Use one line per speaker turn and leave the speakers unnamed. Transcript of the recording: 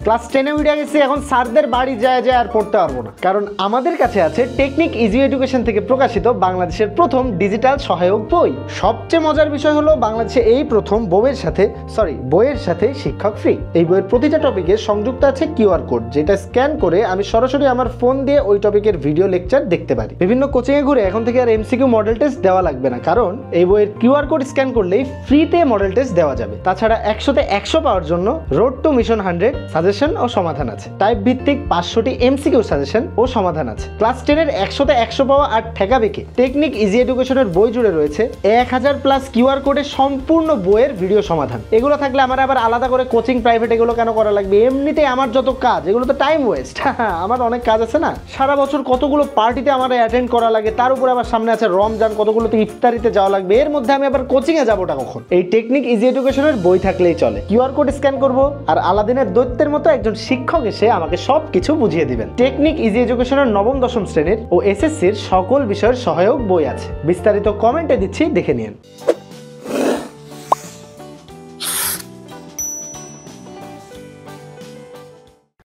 Class 10-এ উঠে গেছি, এখন স্যারদের বাড়ি যায় আর পড়তে পারবো না, কারণ আমাদের কাছে আছে টেকনিক ইজি এডুকেশন থেকে প্রকাশিত বাংলাদেশের প্রথম ডিজিটাল সহায়ক বই। সবচেয়ে মজার বিষয় হলো বাংলাদেশে এই প্রথম বইয়ের সাথে শিক্ষক ফ্রি। এই বইয়ের প্রতিটা টপিকে সংযুক্ত আছে কিউআর কোড, যেটা স্ক্যান করে আমি সরাসরি আমার ফোন দিয়ে ওই টপিকের ভিডিও লেকচার দেখতে পারি। বিভিন্ন কোচিংয়ে ঘুরে এখন থেকে আর এমসিকিউ মডেল টেস্ট দেওয়া লাগবে না, কারণ এই বইয়ের কিউআর কোড স্ক্যান করলেই ফ্রিতে মডেল টেস্ট দেওয়া যাবে। তাছাড়া 100-তে 100 পাওয়ার জন্য রোড টু মিশন 100 সাজেশন ও সমাধান আছে। টাইপ ভিত্তিক 500টি এমসিকিউ সাজেশন ও সমাধান আছে। ক্লাস 10-এর 100-তে 100 পাওয়া আর ঠেকাবেকে টেকনিক ইজি এডুকেশনের বই জুড়ে রয়েছে 1000+ কিউআর কোডে সম্পূর্ণ বইয়ের ভিডিও সমাধান। এগুলো থাকলে আমার আবার আলাদা করে কোচিং প্রাইভেট এগুলো কেন করা লাগবে? এমনিতে আমার যত কাজ, এগুলো তো টাইম ওয়েস্ট। আমার অনেক কাজ আছে না, সারা বছর কতগুলো পার্টিতে আমার অ্যাটেন্ড করা লাগে, তার উপর আবার সামনে আছে রমজান, কতগুলোতে ইফতারিতে যাওয়া লাগবে, এর মধ্যে আমি আবার কোচিংয়ে যাবোটা কখন? এই টেকনিক ইজি এডুকেশনের বই থাকলেই চলে। কিউআর কোড স্ক্যান করব আর আলাদিনের দৈত্যের মতো একজন শিক্ষক এসে আমাকে সবকিছু বুঝিয়ে দিবেন। টেকনিক ইজি এডুকেশনের 9ম-10ম শ্রেণীর ও এসএসসির সকল বিষয়ের সহায়ক বই আছে। বিস্তারিত কমেন্টে দিচ্ছি, দেখে নিন।